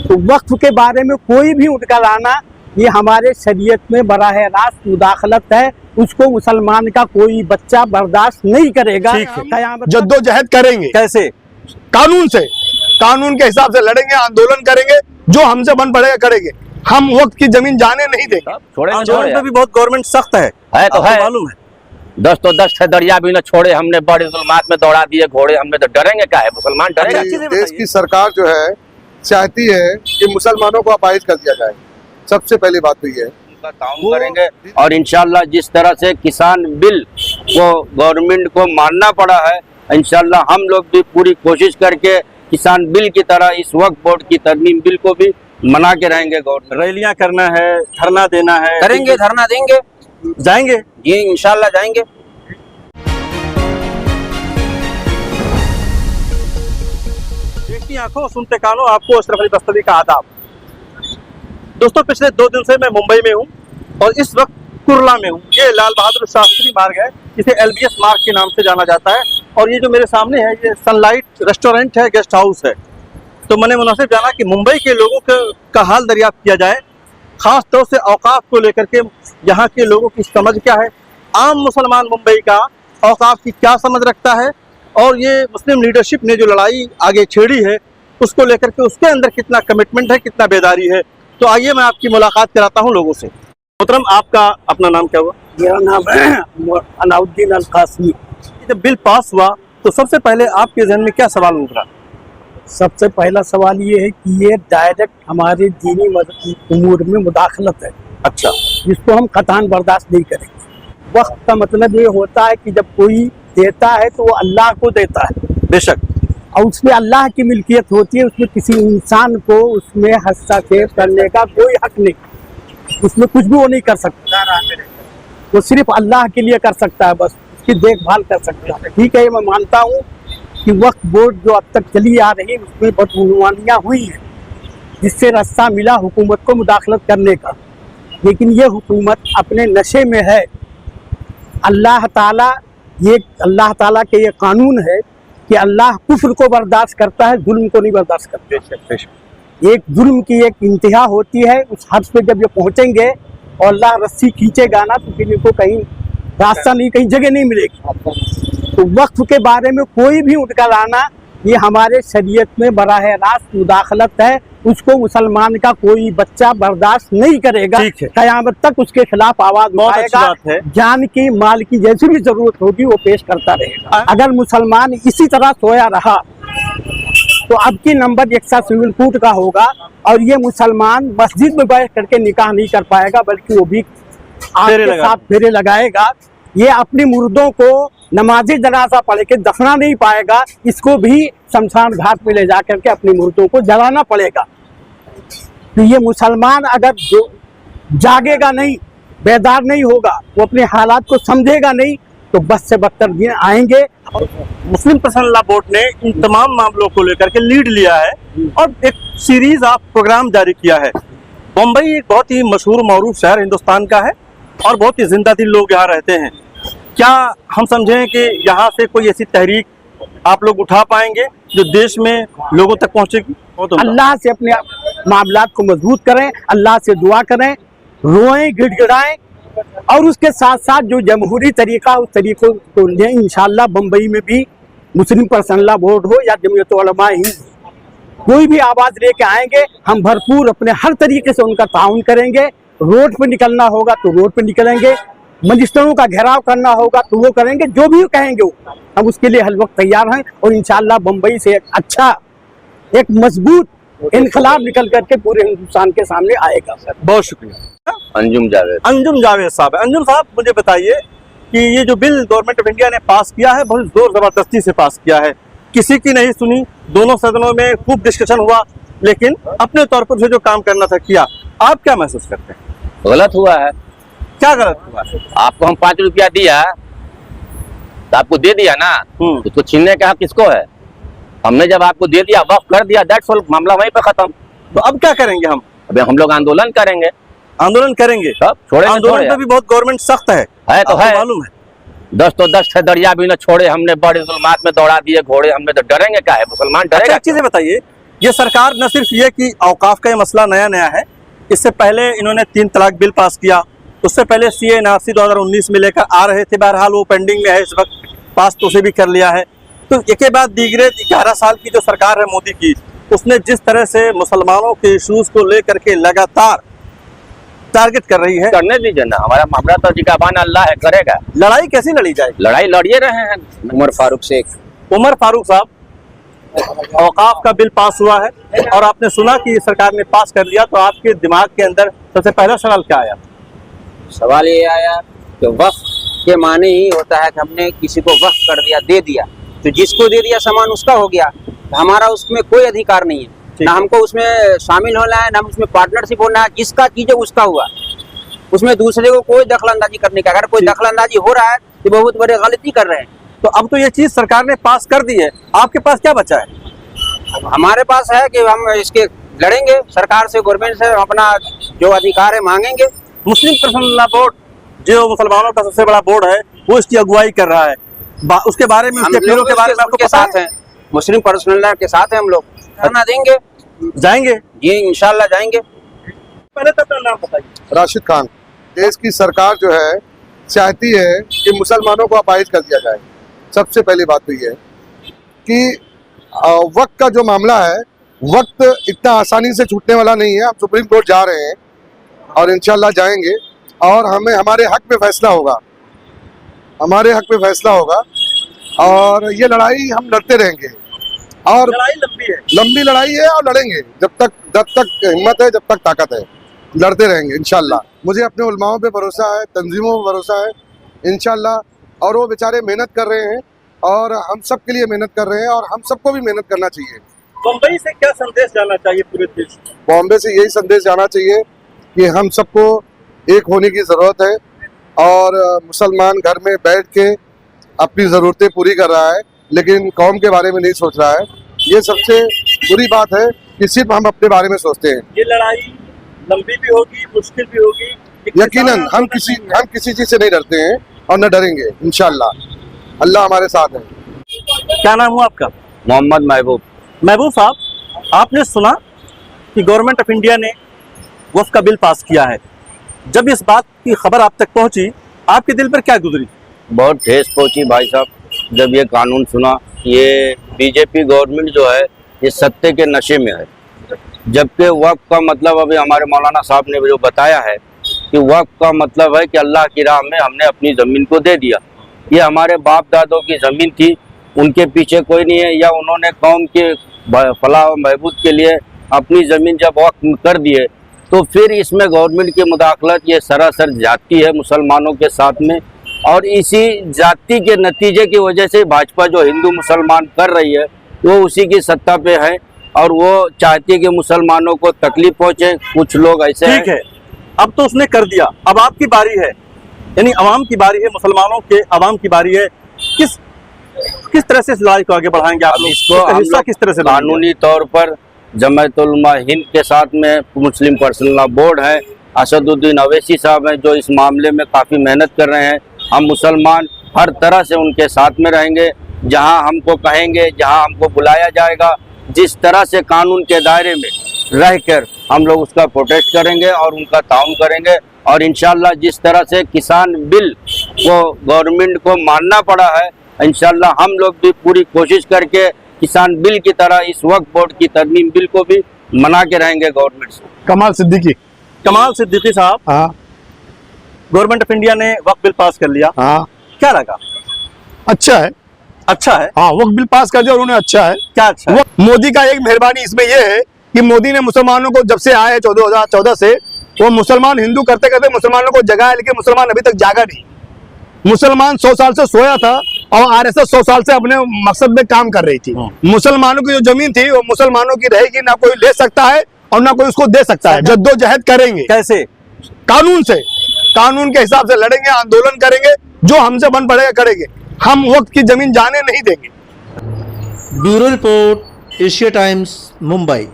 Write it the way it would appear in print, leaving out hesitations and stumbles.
तो वक्फ के बारे में कोई भी उनका लाना ये हमारे शरीयत में बराह रास्त मुदाखलत है। उसको मुसलमान का कोई बच्चा बर्दाश्त नहीं करेगा। जद्दोजहद करेंगे कैसे? कानून से, कानून के हिसाब से लड़ेंगे, आंदोलन करेंगे, जो हमसे बन पड़ेगा करेंगे। हम वक्त की जमीन जाने नहीं देंगे। आंदोलन पे भी बहुत गवर्नमेंट सख्त है तो है, मालूम है। 10 तो 10 दरिया भी न छोड़े, हमने बड़े जुल्मात में दौड़ा दिए घोड़े, हमने तो डरेंगे क्या है? मुसलमान डरेंगे? देश की सरकार जो है चाहती है कि मुसलमानों को अपाहिज कर दिया जाए। सबसे पहली बात तो ये है, ताउन करेंगे। और इंशाल्लाह जिस तरह से किसान बिल को गवर्नमेंट को मानना पड़ा है, इंशाल्लाह हम लोग भी पूरी कोशिश करके किसान बिल की तरह इस वक्फ बोर्ड की तरमीम बिल को भी मना के रहेंगे। गवर्नमेंट रैलियां करना है, धरना देना है, करेंगे, धरना देंगे, जाएंगे जी इंशाल्लाह जाएंगे। देखती आंखों सुनते कानों, आपको अशरफ अली दस्तवी का आदाब। दोस्तों, पिछले 2 दिन से मैं मुंबई में हूं और इस वक्त कुर्ला में हूं। ये लाल बहादुर शास्त्री मार्ग है, इसे LBS मार्ग के नाम से जाना जाता है। और ये जो मेरे सामने है, ये सनलाइट रेस्टोरेंट है, गेस्ट हाउस है। तो मैंने मुनासिब जाना कि मुंबई के लोगों का हाल दरियाफ्त किया जाए, खास तौर से औकाफ को लेकर के यहाँ के लोगों की समझ क्या है, आम मुसलमान मुंबई का औकाफ की क्या समझ रखता है, और ये मुस्लिम लीडरशिप ने जो लड़ाई आगे छेड़ी है उसको लेकर के उसके अंदर कितना कमिटमेंट है, कितना बेदारी है। तो आइए मैं आपकी मुलाकात कराता हूँ लोगों से। मोहतरम, आपका अपना नाम क्या हुआ? मेरा नाम है अलाउद्दीन अल कासमी। जब बिल पास हुआ तो सबसे पहले आपके जहन में क्या सवाल उभरा? सबसे पहला सवाल ये है कि ये डायरेक्ट हमारे दीनी उमूर में मुदाखलत है। अच्छा, जिसको हम कतान बर्दाश्त नहीं करेंगे। वक्त का मतलब ये होता है कि जब कोई देता है तो वो अल्लाह को देता है, बेशक, और उसमें अल्लाह की मिल्कियत होती है। उसमें किसी इंसान को उसमें हस्तक्षेप करने का कोई हक नहीं। उसमें कुछ भी वो नहीं कर सकता, वो सिर्फ अल्लाह के लिए कर सकता है, बस उसकी देखभाल कर सकता है। ठीक है, मैं मानता हूँ कि वक्फ बोर्ड जो अब तक चली आ रही उसमें बदगुमानियाँ हुई हैं, जिससे रास्ता मिला हुकूमत को मुदाखलत करने का। लेकिन ये हुकूमत अपने नशे में है। अल्लाह ताला का ये कानून है कि अल्लाह कुफ्र को बर्दाश्त करता है, जुल्म को नहीं बर्दाश्त करता। एक जुल्म की एक इंतहा होती है, उस हद पे जब ये पहुंचेंगे और अल्लाह रस्सी खींचेगा ना, तो फिर इनको कहीं रास्ता नहीं, कहीं जगह नहीं मिलेगी। तो वक्फ के बारे में कोई भी उनका लाना ये हमारे शरीयत में बराह रास्त मुदाखलत है। उसको मुसलमान का कोई बच्चा बर्दाश्त नहीं करेगा। कयामत तक उसके खिलाफ आवाज उठाएगा। जान की, माल की जैसी भी जरूरत होगी वो पेश करता रहेगा। अगर मुसलमान इसी तरह सोया रहा तो अब की नंबर 1 सिविल कोर्ट का होगा, और ये मुसलमान मस्जिद में बैठ करके निकाह नहीं कर पाएगा, बल्कि वो भी आपके साथ फेरे लगाएगा। ये अपनी मुर्दों को नमाजी जनाजा पढ़ के दफना नहीं पाएगा, इसको भी शमशान घाट में ले जा करके अपनी मुर्दों को जलाना पड़ेगा। तो ये मुसलमान अगर जागेगा नहीं, बेदार नहीं होगा, वो अपने हालात को समझेगा नहीं, तो बस से बदतर दिन आएंगे। मुस्लिम पर्सनल लॉ बोर्ड ने इन तमाम मामलों को लेकर के लीड लिया है और एक सीरीज ऑफ प्रोग्राम जारी किया है। मुंबई एक बहुत ही मशहूर मरूफ शहर हिंदुस्तान का है और बहुत ही जिंदा दिल लोग यहाँ रहते हैं। क्या हम समझें कि यहाँ से कोई ऐसी तहरीक आप लोग उठा पाएंगे जो देश में लोगों तक पहुँचेगी? अल्लाह से अपने मामलात को मजबूत करें, अल्लाह से दुआ करें, रोएं, गिड़गिड़ाएं, और उसके साथ साथ जो जमहूरी तरीका उस तरीकों को लें। इंशाअल्लाह बम्बई में भी मुस्लिम पर्सनल लॉ बोर्ड हो या जमीयत उलमा हिंद, कोई भी आवाज़ लेके आएंगे, हम भरपूर अपने हर तरीके से उनका ताउन करेंगे। रोड पे निकलना होगा तो रोड पे निकलेंगे, मजिस्ट्रेटों का घेराव करना होगा तो वो करेंगे, जो भी कहेंगे वो हम उसके लिए हर वक्त तैयार हैं। और इंशाअल्लाह बम्बई से एक अच्छा, एक मजबूत इनकलाब निकल करके पूरे हिंदुस्तान के सामने आएगा। बहुत शुक्रिया। अंजुम जावेद साहब। अंजुम साहब, मुझे बताइए कि ये जो बिल गवर्नमेंट ऑफ इंडिया ने पास किया है, बहुत जोर जबरदस्ती से पास किया है, किसी की नहीं सुनी, दोनों सदनों में खूब डिस्कशन हुआ, लेकिन अपने तौर पर जो काम करना था किया। आप क्या महसूस करते हैं? गलत हुआ है। क्या गलत हुआ? आपको हम 5 रुपया दिया तो आपको दे दिया ना, तो छीनने का हक किसको है? हमने जब आपको दे दिया, वक्फ कर दिया, दैट्स ऑल, मामला वहीं पे खत्म। तो अब क्या करेंगे हम? अबे हम लोग आंदोलन करेंगे। आंदोलन करेंगे? आंदोलन पे भी बहुत गवर्नमेंट सख्त है तो है, मालूम है। 10 तो 10 दरिया भी न छोड़े, हमने बड़े जुल्मात में दौड़ा दिए घोड़े, हमने तो डरेंगे क्या है? मुसलमान डरेगा? चीजें बताइए ये सरकार न सिर्फ ये कि औकाफ का ये मसला नया नया है, इससे पहले इन्होंने 3 तलाक बिल पास किया, उससे पहले CA NRC 2019 में लेकर आ रहे थे, बहरहाल वो पेंडिंग में है इस वक्त, पास तो उसे भी कर लिया है। तो एक के बाद दीगरे 11 साल की जो सरकार है मोदी की, उसने जिस तरह से मुसलमानों के इशूज़ को लेकर के लगातार टारगेट कर रही है। करने दीजिए ना, हमारा मामला तो जिकाबान अल्लाह है, करेगा। लड़ाई कैसी लड़ी जाए? लड़ाई लड़िए रहे हैं। उमर फारूक शेख। उमर फारूक साहब, औकाफ का बिल पास हुआ है और आपने सुना कि सरकार ने पास कर लिया, तो आपके दिमाग के अंदर सबसे पहला सवाल क्या आया? सवाल ये आया कि वक्फ के माने ही होता है कि हमने किसी को वक्फ कर दिया, दे दिया, तो जिसको दे दिया सामान उसका हो गया, तो हमारा उसमें कोई अधिकार नहीं है, ना हमको उसमें शामिल होना है, ना उसमें पार्टनरशिप होना है। जिसका चीज है उसका हुआ, उसमें दूसरे को कोई दखलंदाजी करने का, अगर कोई दखलंदाजी हो रहा है तो बहुत बड़ी गलती कर रहे हैं। तो अब तो ये चीज सरकार ने पास कर दी है, आपके पास क्या बचा है? हमारे पास है कि हम इसके लड़ेंगे, सरकार से, गवर्नमेंट से अपना जो अधिकार है मांगेंगे। मुस्लिम पर्सनल लॉ बोर्ड, जो मुसलमानों का सबसे बड़ा बोर्ड है, वो इसकी अगुवाई कर रहा है। उसके बारे में, उसके पीरों के बारे में आपको पता साथ है? मुस्लिम पर्सनल लॉ के साथ है हम लोग, धरना देंगे, जाएंगे जी इंशाल्लाह जाएंगे। पहले तो अपना नाम बताइए। राशिद खान। देश की सरकार जो है चाहती है कि मुसलमानों को अपाहिज कर दिया जाए। सबसे पहली बात तो ये है कि वक्त का जो मामला है, वक्त इतना आसानी से छूटने वाला नहीं है। हम सुप्रीम कोर्ट जा रहे हैं और इंशाल्लाह जाएंगे और हमें हमारे हक में फैसला होगा, हमारे हक में फैसला होगा और ये लड़ाई हम लड़ते रहेंगे। और लड़ाई लंबी है, लंबी लड़ाई है और लड़ेंगे जब तक हिम्मत है, जब तक ताकत है, लड़ते रहेंगे इंशाल्लाह। मुझे अपने उलमाओं पे भरोसा है, तंजीमों पे भरोसा है इंशाल्लाह, और वो बेचारे मेहनत कर रहे हैं और हम सब के लिए मेहनत कर रहे हैं और हम सबको भी मेहनत करना चाहिए। मुंबई से क्या संदेश जाना चाहिए पूरे देश को? बॉम्बे से यही संदेश जाना चाहिए कि हम सबको एक होने की ज़रूरत है और मुसलमान घर में बैठ के अपनी ज़रूरतें पूरी कर रहा है, लेकिन कौम के बारे में नहीं सोच रहा है। ये सबसे बुरी बात है कि सिर्फ हम अपने बारे में सोचते हैं। ये लड़ाई लंबी भी होगी, मुश्किल भी होगी, यकीनन हम किसी चीज़ से नहीं डरते हैं और न डरेंगे इंशाल्लाह। अल्लाह हमारे साथ है। क्या नाम हुआ आपका? मोहम्मद महबूब। महबूब साहब, आपने सुना कि गवर्नमेंट ऑफ इंडिया ने वक्फ का बिल पास किया है। जब इस बात की खबर आप तक पहुंची, आपके दिल पर क्या गुजरी? बहुत ठेस पहुंची भाई साहब। जब ये कानून सुना, ये बीजेपी गवर्नमेंट जो है ये सत्ते के नशे में है, जबकि वक्फ का मतलब अभी हमारे मौलाना साहब ने जो बताया है कि वक्फ का मतलब है कि अल्लाह की राह में हमने अपनी ज़मीन को दे दिया। ये हमारे बाप दादों की ज़मीन थी, उनके पीछे कोई नहीं है, या उन्होंने कौम के फलाह व बहबूद के लिए अपनी ज़मीन जब वक्फ कर दिए, तो फिर इसमें गवर्नमेंट की मुदाखलत ये सरासर जाती है मुसलमानों के साथ में। और इसी जाति के नतीजे की वजह से भाजपा जो हिंदू मुसलमान कर रही है, वो उसी की सत्ता पे है और वो चाहती है कि मुसलमानों को तकलीफ पहुँचे। कुछ लोग ऐसे हैं। ठीक है, अब तो उसने कर दिया, अब आपकी बारी है, यानी अवाम की बारी है, मुसलमानों के अवाम की बारी है। किस तरह से इस लड़ाई को आगे बढ़ाएंगे आप लोग? इसको हम हिस्सा लोग किस तरह से कानूनी तौर पर जमायत उलमा हिंद के साथ में मुस्लिम पर्सनल लॉ बोर्ड है, असदुद्दीन अवैसी साहब हैं जो इस मामले में काफ़ी मेहनत कर रहे हैं। हम मुसलमान हर तरह से उनके साथ में रहेंगे, जहां हमको कहेंगे, जहां हमको बुलाया जाएगा, जिस तरह से कानून के दायरे में रहकर हम लोग उसका प्रोटेस्ट करेंगे और उनका ताउन करेंगे। और इंशाल्लाह जिस तरह से किसान बिल को गवर्नमेंट को मानना पड़ा है, इंशाल्लाह हम लोग भी पूरी कोशिश करके किसान बिल की तरह इस वक्फ बोर्ड की तरमीम बिल को भी मना के रहेंगे गवर्नमेंट से। कमाल सिद्दीकी। कमाल सिद्दीकी साहब, हाँ गवर्नमेंट ऑफ इंडिया ने वक्फ बिल पास कर लिया, हाँ, क्या लगा? अच्छा है। अच्छा है? हाँ, वक्फ बिल पास कर दिया उन्होंने, अच्छा है। क्या अच्छा है? मोदी का एक मेहरबानी इसमें यह है कि मोदी ने मुसलमानों को जब से आए 2014 से, वो मुसलमान हिंदू करते करते मुसलमानों को जगाया, लेकिन मुसलमान अभी तक जागा नहीं। मुसलमान 100 साल से सोया था और आरएसएस 100 साल से अपने मकसद में काम कर रही थी। मुसलमानों की जो जमीन थी वो मुसलमानों की रहेगी, ना कोई ले सकता है और ना कोई उसको दे सकता है। जद्दोजहद करेंगे। कैसे? कानून से, कानून के हिसाब से लड़ेंगे, आंदोलन करेंगे, जो हमसे बन पड़ेगा करेंगे। हम वक्त की जमीन जाने नहीं देंगे। Bureau report, Asia times, Mumbai.